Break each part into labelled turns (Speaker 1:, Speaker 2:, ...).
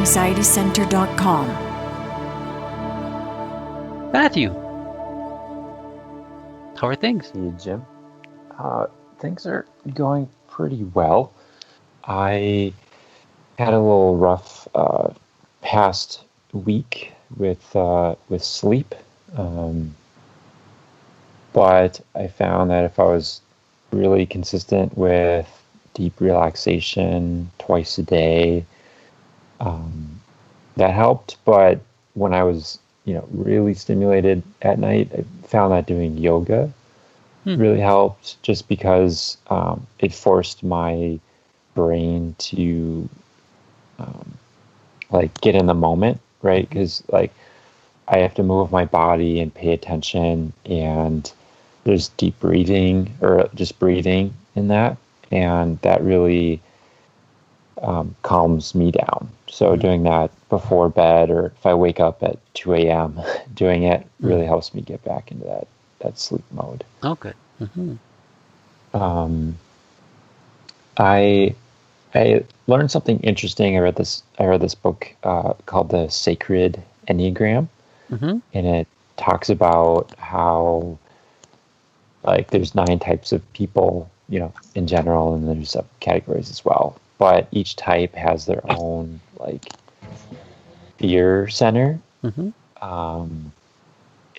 Speaker 1: SkYPEAnxietyCenter.com.
Speaker 2: Matthew, how are things?
Speaker 3: Hey, Jim. Things are going pretty well. I had a little rough past week with sleep, but I found that if I was really consistent with deep relaxation twice a day, that helped. But when I was, really stimulated at night, I found that doing yoga really helped, just because it forced my brain to get in the moment, right? Because I have to move my body and pay attention, and there's deep breathing or just breathing in that, and that really calms me down. So doing that before bed, or if I wake up at 2 a.m. doing it really helps me get back into that sleep mode.
Speaker 2: Oh, good.
Speaker 3: I learned something interesting. I read this book called The Sacred Enneagram, and it talks about how there's 9 types of people, in general, and there's categories as well. But each type has their own fear center.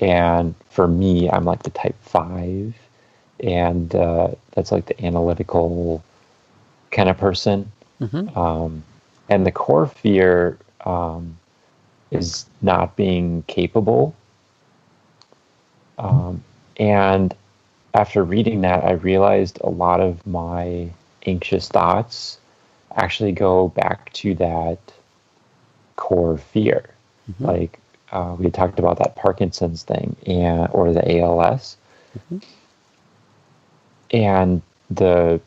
Speaker 3: And for me, I'm the type 5, and that's the analytical kind of person. And the core fear is not being capable. And after reading that, I realized a lot of my anxious thoughts actually go back to that core fear. We talked about that Parkinson's thing or the ALS. And the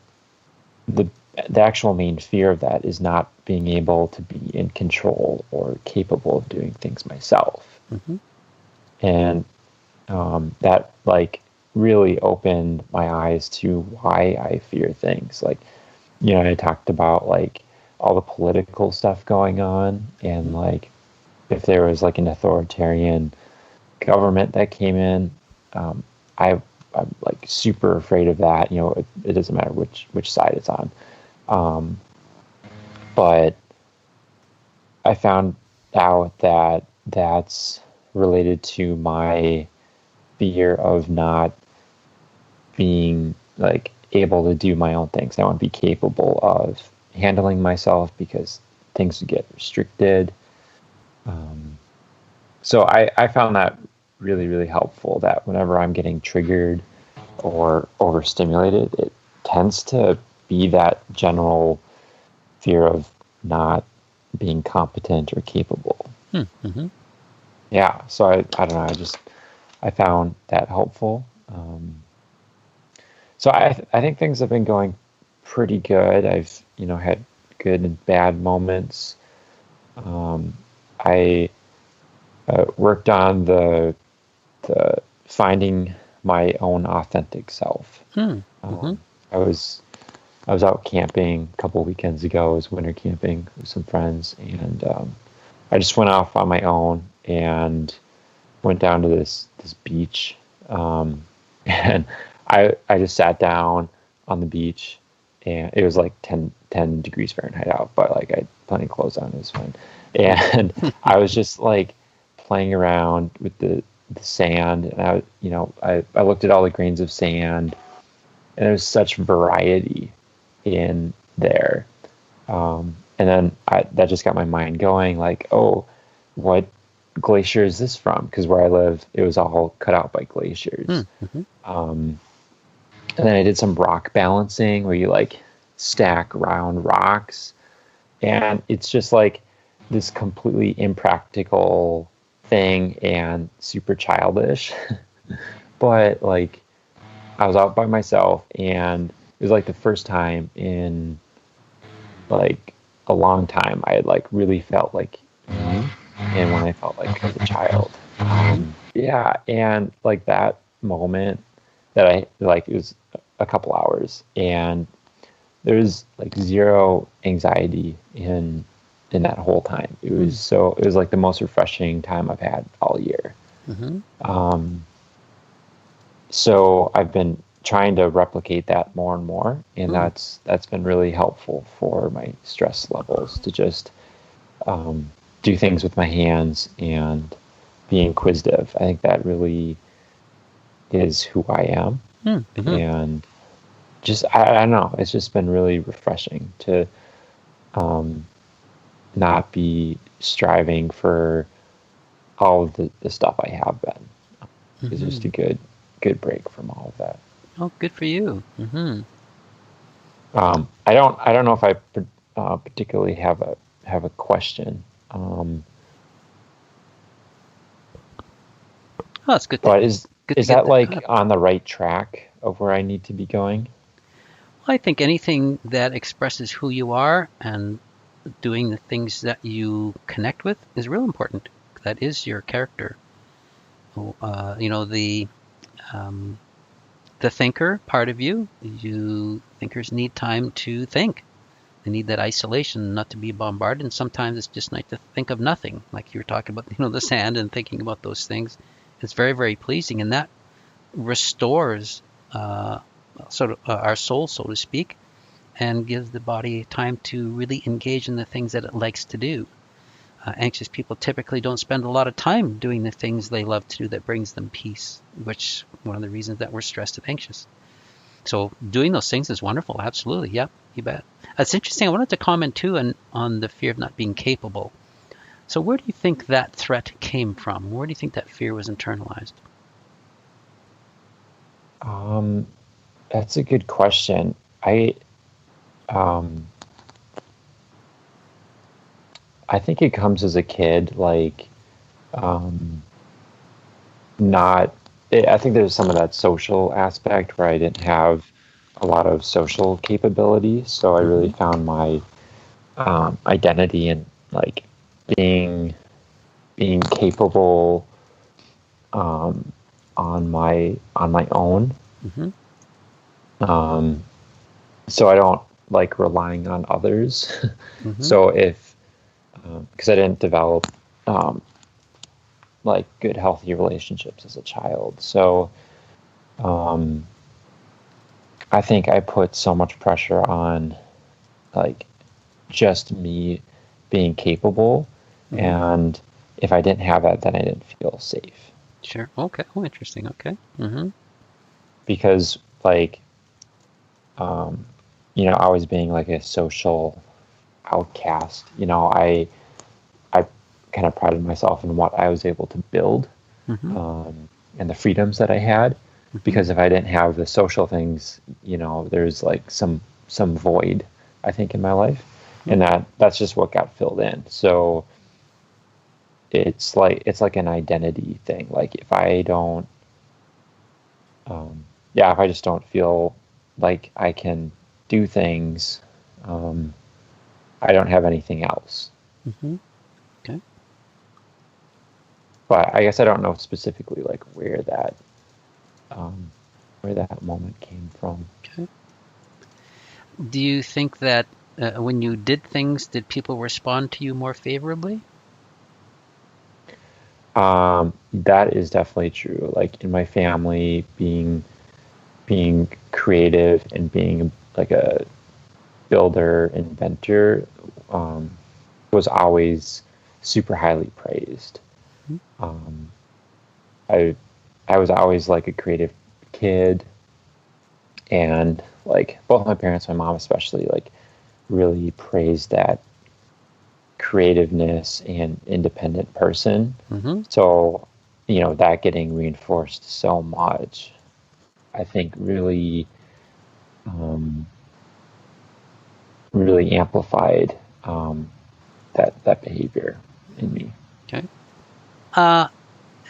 Speaker 3: actual main fear of that is not being able to be in control or capable of doing things myself. And that really opened my eyes to why I fear things. I talked about all the political stuff going on, and if there was an authoritarian government that came in, I'm super afraid of that. It doesn't matter which side it's on. But I found out that that's related to my fear of not being able to do my own things. I want to be capable of handling myself because things would get restricted. So I found that really, really helpful, that whenever I'm getting triggered or overstimulated, it tends to be that general fear of not being competent or capable. Yeah, so I don't know, I found that helpful. So I think things have been going pretty good. I've had good and bad moments. I worked on the finding my own authentic self. I was out camping a couple weekends ago. I was winter camping with some friends, and I just went off on my own and went down to this beach, and I just sat down on the beach, and it was 10 degrees Fahrenheit out, but I had plenty of clothes on. It was fine, and I was just playing around with the sand, and I looked at all the grains of sand, and there's such variety in there, and then that just got my mind going, oh, what glacier is this from? Because where I live, it was all cut out by glaciers. And then I did some rock balancing, where you stack round rocks, and it's just this completely impractical thing and super childish. But I was out by myself, and it was the first time in a long time I had really felt and when I felt like a child. Yeah, and that moment that I it was a couple hours, and there was zero anxiety in in that whole time. It was like the most refreshing time I've had all year. So I've been trying to replicate that more and more, and that's been really helpful for my stress levels, to just do things with my hands and be inquisitive. I think that really is who I am. And just, I don't know, it's just been really refreshing to not be striving for all of the stuff I have been. It's just a good break from all of that.
Speaker 1: Oh, good for you.
Speaker 3: I don't know if I particularly have a question.
Speaker 1: Oh, it's good.
Speaker 3: But is that like on the right track of where I need to be going?
Speaker 1: Well, I think anything that expresses who you are and doing the things that you connect with is real important. That is your character. The thinker part of you, thinkers need time to think. They need that isolation, not to be bombarded. And sometimes it's just nice to think of nothing, like you were talking about, the sand and thinking about those things. It's very, very pleasing, and that restores our soul, so to speak, and gives the body time to really engage in the things that it likes to do. Anxious people typically don't spend a lot of time doing the things they love to do that brings them peace, which one of the reasons that we're stressed and anxious. So doing those things is wonderful. Absolutely. Yep, you bet. It's interesting. I wanted to comment too on the fear of not being capable. So where do you think that threat came from? Where do you think that fear was internalized?
Speaker 3: That's a good question. I think it comes as a kid, like, I think there's some of that social aspect where I didn't have a lot of social capability. So I really found my identity in like being capable on my own. So I don't like relying on others. So because I didn't develop like good, healthy relationships as a child. So I think I put so much pressure on like just me being capable. And if I didn't have that, then I didn't feel safe.
Speaker 1: Sure. Okay. Oh, interesting. Okay.
Speaker 3: Because like, always being like a social outcast, I kind of prided myself in what I was able to build, and the freedoms that I had. Because if I didn't have the social things, there's like some void, I think, in my life, and that's just what got filled in. So it's like an identity thing. Like if I don't, if I just don't feel like I can do things, I don't have anything else.
Speaker 1: Okay.
Speaker 3: But I guess I don't know specifically like where that moment came from.
Speaker 1: Okay. Do you think that when you did things, did people respond to you more favorably?
Speaker 3: That is definitely true. Like in my family, being creative and being like a builder, inventor, was always super highly praised. I was always like a creative kid, and like both my parents, my mom especially, like really praised that creativeness and independent person. So, that getting reinforced so much, I think really amplified that behavior in me.
Speaker 1: Okay.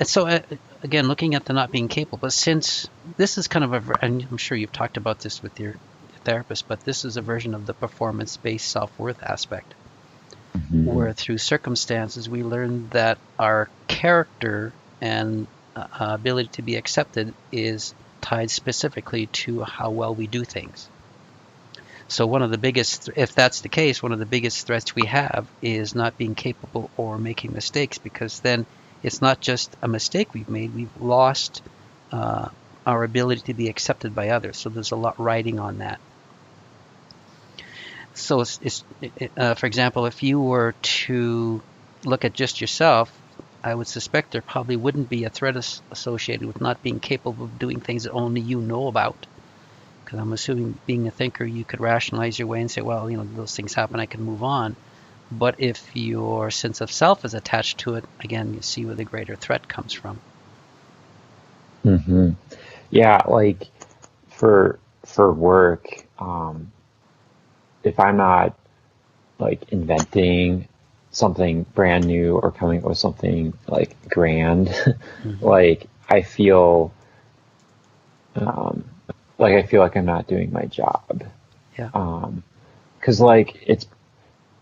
Speaker 1: So again, looking at the not being capable, but since this is kind of and I'm sure you've talked about this with your therapist, but this is a version of the performance-based self-worth aspect, where through circumstances we learn that our character and ability to be accepted is tied specifically to how well we do things. So one of the biggest, if that's the case, one of the biggest threats we have is not being capable or making mistakes, because then it's not just a mistake we've made, we've lost our ability to be accepted by others. So there's a lot riding on that. So for example, if you were to look at just yourself, I would suspect there probably wouldn't be a threat associated with not being capable of doing things that only you know about. Because I'm assuming, being a thinker, you could rationalize your way and say, well, those things happen, I can move on. But if your sense of self is attached to it, again, you see where the greater threat comes from.
Speaker 3: Mm-hmm. Yeah, like for work, if I'm not like inventing something brand new or coming up with something like grand,
Speaker 1: Mm-hmm.
Speaker 3: like I feel like I'm not doing my job.
Speaker 1: Yeah.
Speaker 3: 'Cause like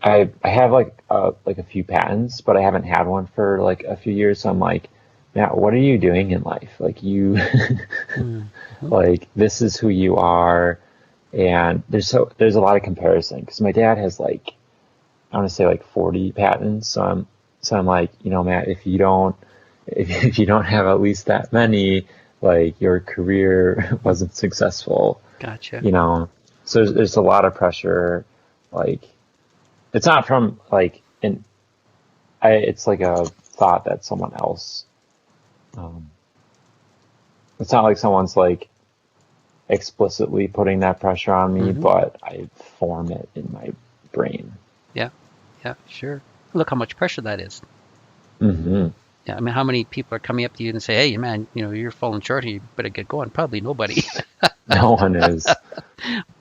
Speaker 3: I have like a few patents, but I haven't had one for like a few years. So I'm like, Matt, what are you doing in life? Like you,
Speaker 1: Mm-hmm.
Speaker 3: like this is who you are. And there's a lot of comparison because my dad has like, I want to say like 40 patents. So I'm like, Matt, if you don't have at least that many, like your career wasn't successful,
Speaker 1: Gotcha.
Speaker 3: So there's a lot of pressure. Like it's not from like, it's like a thought that someone else, it's not like someone's like explicitly putting that pressure on me,
Speaker 1: Mm-hmm.
Speaker 3: but I form it in my brain.
Speaker 1: Yeah. Yeah, sure. Look how much pressure that is.
Speaker 3: Mm-hmm.
Speaker 1: Yeah, I mean, how many people are coming up to you and say, hey, man, you're falling short here, you better get going? Probably nobody.
Speaker 3: No one is.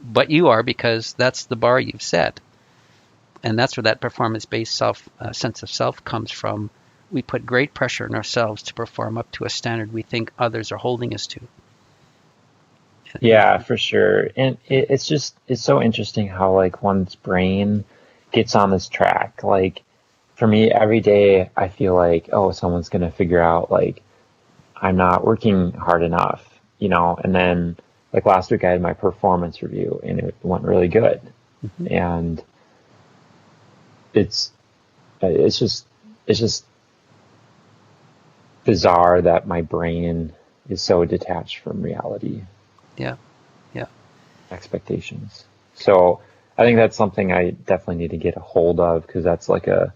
Speaker 1: But you are, because that's the bar you've set. And that's where that performance-based sense of self comes from. We put great pressure on ourselves to perform up to a standard we think others are holding us to.
Speaker 3: Yeah, for sure. And it's so interesting how like one's brain gets on this track. Like for me, every day I feel like, oh, someone's going to figure out like I'm not working hard enough, and then like last week I had my performance review and it went really good.
Speaker 1: Mm-hmm.
Speaker 3: And it's just bizarre that my brain is so detached from reality.
Speaker 1: Yeah, yeah.
Speaker 3: Expectations. So I think that's something I definitely need to get a hold of because that's like a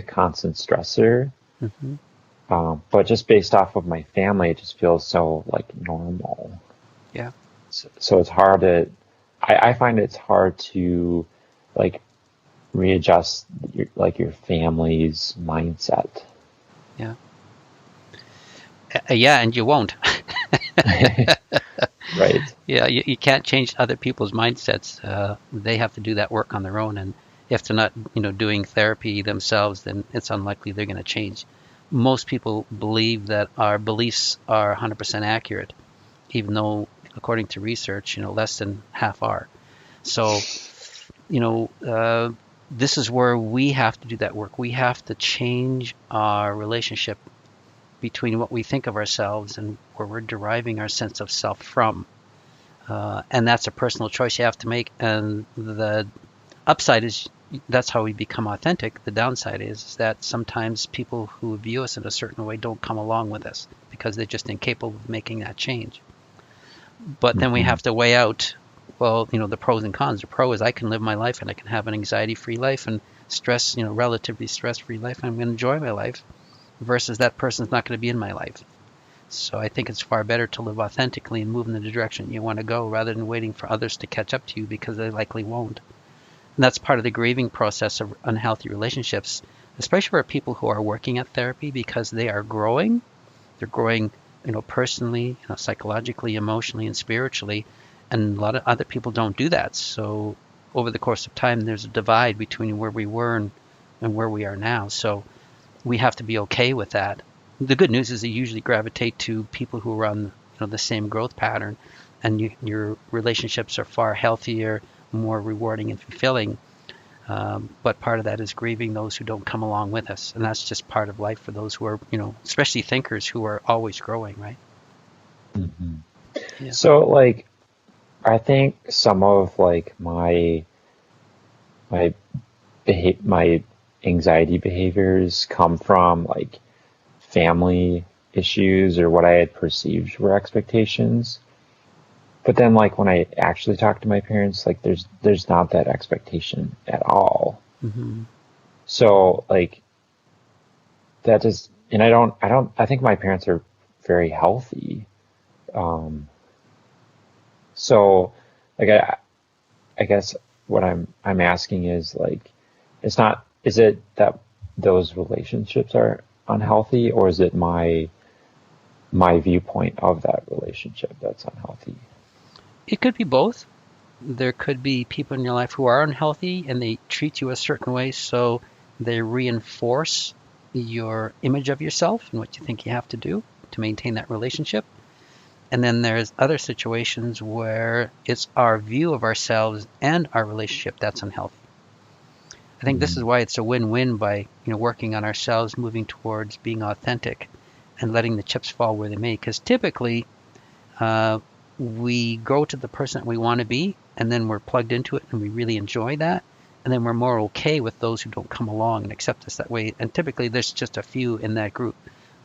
Speaker 3: constant stressor.
Speaker 1: Mm-hmm.
Speaker 3: But just based off of my family, it just feels so like normal.
Speaker 1: Yeah.
Speaker 3: So it's hard I find it's hard to like readjust your family's mindset.
Speaker 1: Yeah. Yeah, and you won't.
Speaker 3: Right.
Speaker 1: Yeah, you can't change other people's mindsets. They have to do that work on their own, and if they're not, doing therapy themselves, then it's unlikely they're going to change. Most people believe that our beliefs are 100% accurate, even though, according to research, less than half are. So, this is where we have to do that work. We have to change our relationship between what we think of ourselves and where we're deriving our sense of self from. And that's a personal choice you have to make. And the upside is that's how we become authentic. The downside is that sometimes people who view us in a certain way don't come along with us because they're just incapable of making that change. But then we have to weigh out, well, the pros and cons. The pro is I can live my life and I can have an anxiety-free life and relatively stress-free life, and I'm going to enjoy my life, versus that person's not going to be in my life. So I think it's far better to live authentically and move in the direction you want to go rather than waiting for others to catch up to you, because they likely won't. And that's part of the grieving process of unhealthy relationships, especially for people who are working at therapy, because they are growing. They're growing, personally, psychologically, emotionally, and spiritually. And a lot of other people don't do that. So over the course of time, there's a divide between where we were and where we are now. So we have to be okay with that. The good news is they usually gravitate to people who are on the same growth pattern, and your relationships are far healthier, more rewarding and fulfilling. But part of that is grieving those who don't come along with us, and that's just part of life for those who are, especially thinkers who are always growing, right?
Speaker 3: Mm-hmm.
Speaker 1: Yeah.
Speaker 3: So like I think some of like my my anxiety behaviors come from like family issues or what I had perceived were expectations. But then like when I actually talk to my parents, like there's not that expectation at all.
Speaker 1: Mm-hmm.
Speaker 3: So like that is, and I think my parents are very healthy. Um, so like I guess what I'm asking is like, it's not, is it that those relationships are unhealthy, or is it my viewpoint of that relationship that's unhealthy?
Speaker 1: It could be both. There could be people in your life who are unhealthy and they treat you a certain way, so they reinforce your image of yourself and what you think you have to do to maintain that relationship. And then there's other situations where it's our view of ourselves and our relationship that's unhealthy. I think this is
Speaker 3: Mm.
Speaker 1: why it's a win-win by working on ourselves, moving towards being authentic, and letting the chips fall where they may. Because typically, uh, we grow to the person that we want to be, and then we're plugged into it, and we really enjoy that. And then we're more okay with those who don't come along and accept us that way. And typically, there's just a few in that group.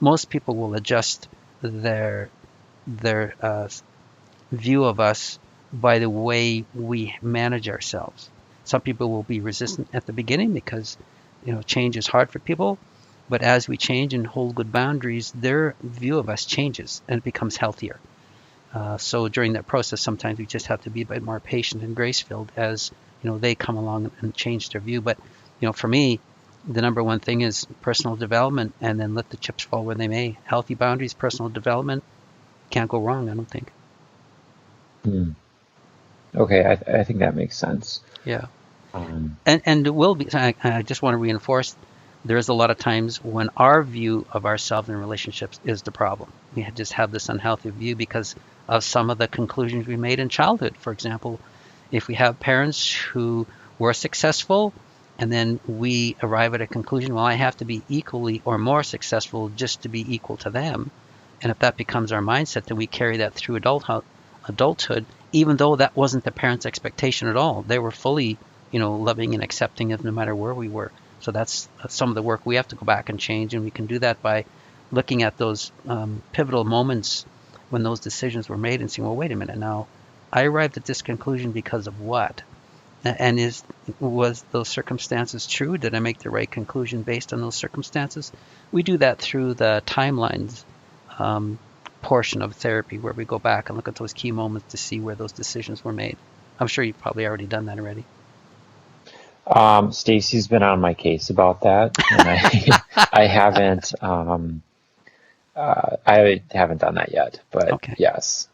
Speaker 1: Most people will adjust their view of us by the way we manage ourselves. Some people will be resistant at the beginning because change is hard for people, but as we change and hold good boundaries, their view of us changes and it becomes healthier. So during that process, sometimes we just have to be a bit more patient and grace-filled as they come along and change their view. But for me, the number one thing is personal development, and then let the chips fall where they may. Healthy boundaries, personal development, can't go wrong, I don't think.
Speaker 3: Mm. Okay, I think that makes sense.
Speaker 1: Yeah.
Speaker 3: Um,
Speaker 1: And it will be. I just want to reinforce. There is a lot of times when our view of ourselves and relationships is the problem. We just have this unhealthy view because of some of the conclusions we made in childhood. For example, if we have parents who were successful, and then we arrive at a conclusion, well, I have to be equally or more successful just to be equal to them. And if that becomes our mindset, then we carry that through adulthood, even though that wasn't the parents' expectation at all. They were fully, loving and accepting of no matter where we were. So that's some of the work we have to go back and change, and we can do that by looking at those pivotal moments when those decisions were made and saying, well, wait a minute now, I arrived at this conclusion because of what? And was those circumstances true? Did I make the right conclusion based on those circumstances? We do that through the timelines um, portion of therapy, where we go back and look at those key moments to see where those decisions were made. I'm sure you've probably already done that already.
Speaker 3: Stacy's been on my case about that, and I haven't I haven't done that yet, but
Speaker 1: Okay.
Speaker 3: yes,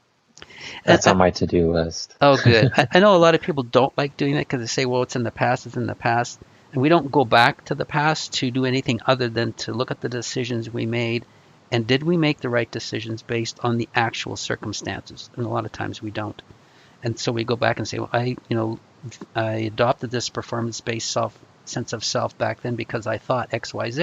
Speaker 1: And,
Speaker 3: that's on my to-do list.
Speaker 1: oh, good. I know a lot of people don't like doing that because they say, well, it's in the past, it's in the past. And we don't go back to the past to do anything other than to look at the decisions we made. And did we make the right decisions based on the actual circumstances? And a lot of times we don't. And so we go back and say, well, I adopted this performance-based sense of self back then because I thought X, Y, Z.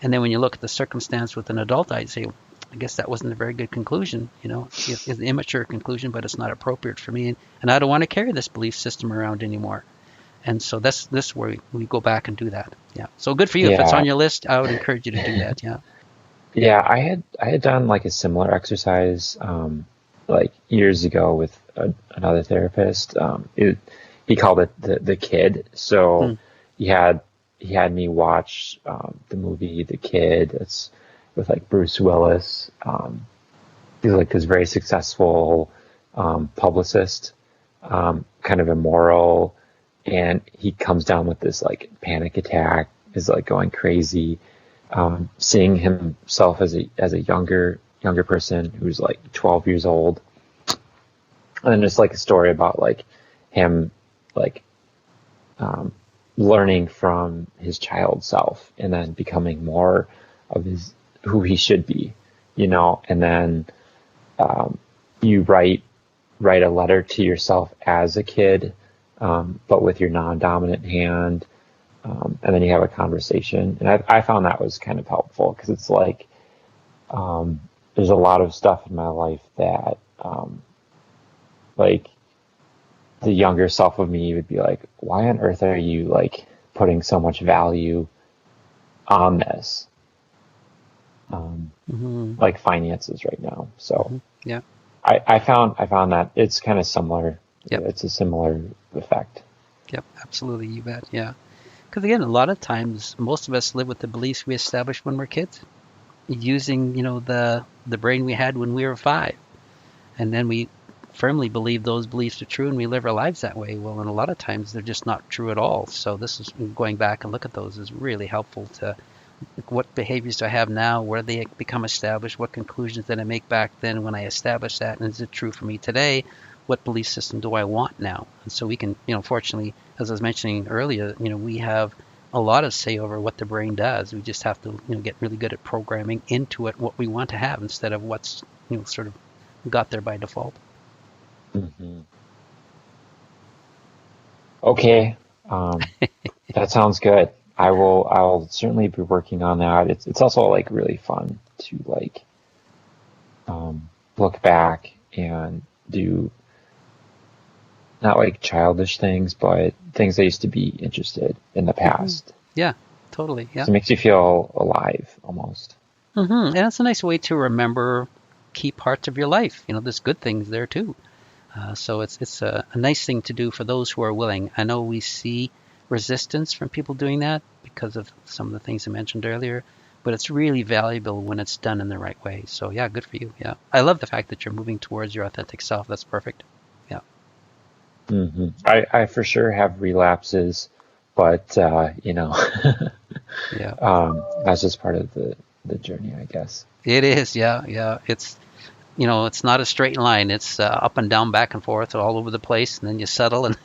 Speaker 1: And then when you look at the circumstance with an adult, I'd say, I guess that wasn't a very good conclusion. It's an immature conclusion, but it's not appropriate for me, and I don't want to carry this belief system around anymore. And so that's this where we go back and do that. Yeah. So good for you. If it's on
Speaker 3: Yeah,
Speaker 1: your list, I would encourage you to do that. Yeah.
Speaker 3: yeah, I had done like a similar exercise like years ago with another therapist. He called it the kid. So
Speaker 1: Hmm.
Speaker 3: he had he had me watch the movie The Kid. It's with like Bruce Willis. He's like this very successful publicist, kind of immoral, and he comes down with this like panic attack, is like going crazy, seeing himself as a younger person who's like 12 years old, and then just like a story about like him like um, learning from his child self and then becoming more of his who he should be, and then you write a letter to yourself as a kid, but with your non-dominant hand, and then you have a conversation. And I found that was kind of helpful because it's like there's a lot of stuff in my life that like the younger self of me would be like, why on earth are you like putting so much value on this? Like finances right now. So
Speaker 1: Yeah.
Speaker 3: I found that it's kind of similar.
Speaker 1: Yep.
Speaker 3: It's a similar effect.
Speaker 1: Yep. Absolutely. You bet. Yeah. Because again, a lot of times, most of us live with the beliefs we established when we're kids, using, the brain we had when we were 5. And then we firmly believe those beliefs are true and we live our lives that way. Well, and a lot of times they're just not true at all. So this is going back and look at those is really helpful to what behaviors do I have now? Where they become established? What conclusions did I make back then when I established that? And is it true for me today? What belief system do I want now? And so we can, fortunately, as I was mentioning earlier, we have a lot of say over what the brain does. We just have to, get really good at programming into it what we want to have instead of what's, sort of got there by default.
Speaker 3: Mm-hmm. Okay. That sounds good. I'll certainly be working on that. It's also like really fun to like look back and do not like childish things, but things I used to be interested in the past.
Speaker 1: Yeah, totally. Yeah.
Speaker 3: So it makes you feel alive almost.
Speaker 1: And it's a nice way to remember key parts of your life. There's good things there too. So it's a nice thing to do for those who are willing. I know we see resistance from people doing that because of some of the things I mentioned earlier, but it's really valuable when it's done in the right way. So yeah, good for you. Yeah, I love the fact that you're moving towards your authentic self. That's perfect. Yeah.
Speaker 3: Mm-hmm. I for sure have relapses, but
Speaker 1: Yeah.
Speaker 3: That's just part of the journey, I guess.
Speaker 1: It is. Yeah. It's it's not a straight line. It's up and down, back and forth, all over the place, and then you settle. And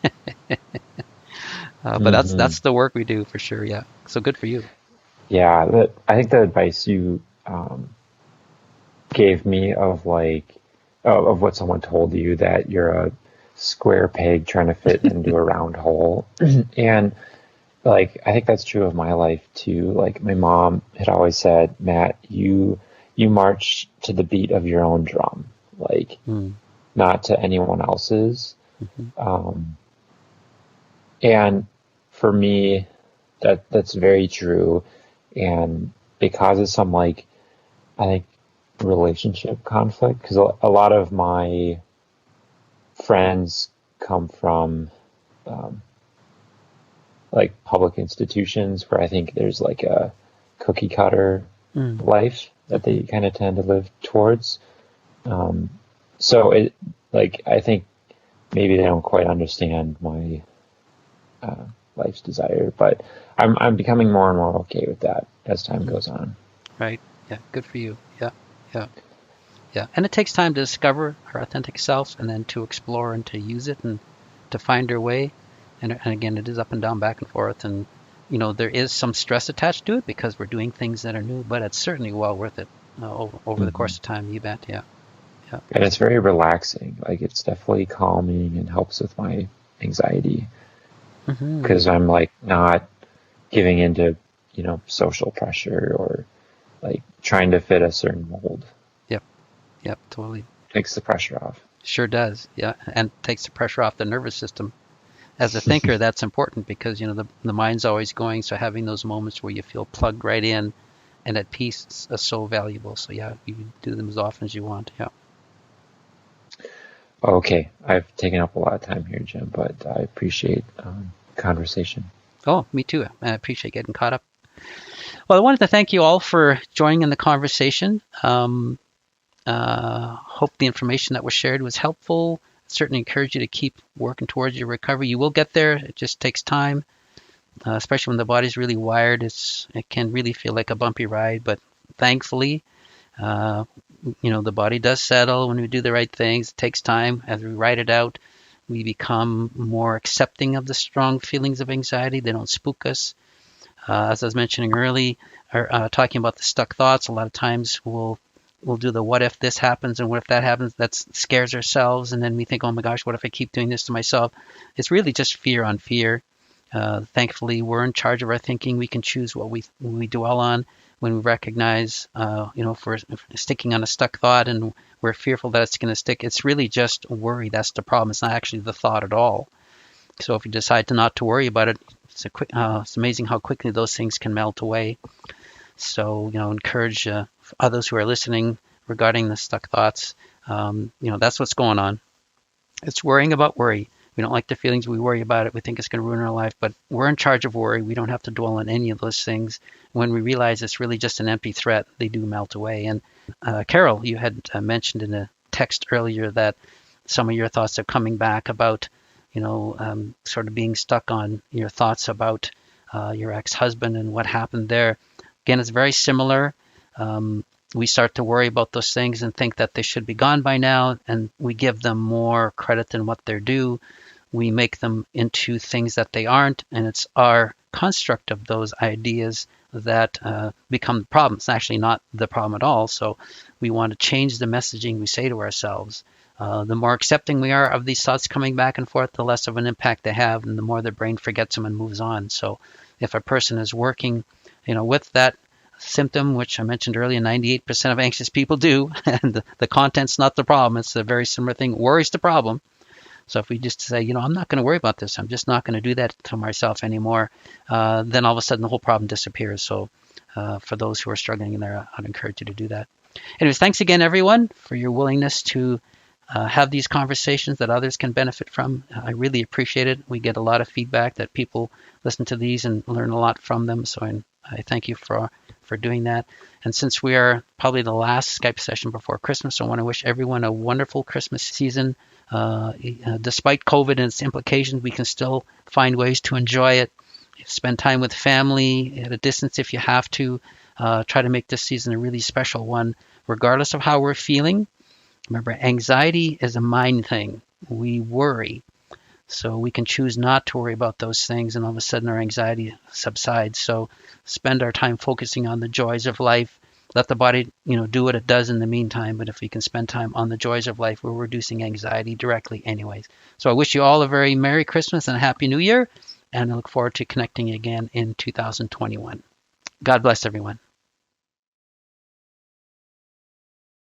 Speaker 1: but that's the work we do for sure. Yeah. So good for you.
Speaker 3: Yeah, I think the advice you gave me of like of what someone told you that you're a square peg trying to fit into a round hole, and like I think that's true of my life too. Like my mom had always said, Matt, you march to the beat of your own drum, like not to anyone else's. And for me, that's very true, and it causes some like I think relationship conflict because a lot of my friends come from like public institutions where I think there's like a cookie cutter life that they kind of tend to live towards. So it like I think maybe they don't quite understand my life's desire, but I'm becoming more and more okay with that as time goes on.
Speaker 1: Right. Yeah. Good for you. Yeah. And it takes time to discover our authentic self and then to explore and to use it and to find our way. And again, it is up and down, back and forth. And, there is some stress attached to it because we're doing things that are new, but it's certainly well worth it over the course of time. You bet. Yeah.
Speaker 3: And it's very relaxing. Like it's definitely calming and helps with my anxiety because I'm like not giving into, social pressure or like trying to fit a certain mold.
Speaker 1: Yep, totally.
Speaker 3: Takes the pressure off.
Speaker 1: Sure does, yeah, and takes the pressure off the nervous system. As a thinker, that's important because, the mind's always going, so having those moments where you feel plugged right in and at peace is so valuable. So yeah, you do them as often as you want, yeah.
Speaker 3: Okay, I've taken up a lot of time here, Jim, but I appreciate conversation.
Speaker 1: Oh, me too. I appreciate getting caught up. Well, I wanted to thank you all for joining in the conversation. Hope the information that was shared was helpful. Certainly encourage you to keep working towards your recovery. You will get there. It just takes time, especially when the body's really wired. It can really feel like a bumpy ride, but thankfully, the body does settle when we do the right things. It takes time. As we ride it out, we become more accepting of the strong feelings of anxiety. They don't spook us. As I was mentioning earlier, talking about the stuck thoughts, a lot of times we'll do the what if this happens and what if that happens. That scares ourselves, and then we think, oh my gosh, what if I keep doing this to myself? It's really just fear on fear. Thankfully, we're in charge of our thinking. We can choose what we dwell on. When we recognize, if we're sticking on a stuck thought and we're fearful that it's going to stick, it's really just worry. That's the problem. It's not actually the thought at all. So if you decide to not to worry about it, it's amazing how quickly those things can melt away. So, encourage others who are listening regarding the stuck thoughts. That's what's going on. It's worrying about worry. We don't like the feelings. We worry about it. We think it's going to ruin our life, but we're in charge of worry. We don't have to dwell on any of those things. When we realize it's really just an empty threat, they do melt away. And Carol, you had mentioned in a text earlier that some of your thoughts are coming back about, sort of being stuck on your thoughts about your ex-husband and what happened there. Again, it's very similar. We start to worry about those things and think that they should be gone by now, and we give them more credit than what they're due. We make them into things that they aren't, and it's our construct of those ideas that become the problem. It's actually not the problem at all. So we want to change the messaging we say to ourselves. The more accepting we are of these thoughts coming back and forth, the less of an impact they have, and the more the brain forgets them and moves on. So if a person is working, with that symptom, which I mentioned earlier, 98% of anxious people do, and the content's not the problem. It's a very similar thing. Worry's the problem. So if we just say, I'm not going to worry about this, I'm just not going to do that to myself anymore, then all of a sudden the whole problem disappears. So for those who are struggling in there, I'd encourage you to do that. Anyways, thanks again, everyone, for your willingness to have these conversations that others can benefit from. I really appreciate it. We get a lot of feedback that people listen to these and learn a lot from them. So I thank you for doing that. And since we are probably the last Skype session before Christmas, I want to wish everyone a wonderful Christmas season. Despite COVID and its implications, we can still find ways to enjoy it. Spend time with family at a distance if you have to. Try to make this season a really special one, regardless of how we're feeling. Remember, anxiety is a mind thing. We worry. So we can choose not to worry about those things, and all of a sudden our anxiety subsides. So spend our time focusing on the joys of life. Let the body, do what it does in the meantime. But if we can spend time on the joys of life, we're reducing anxiety directly anyways. So I wish you all a very Merry Christmas and a Happy New Year. And I look forward to connecting again in 2021. God bless everyone.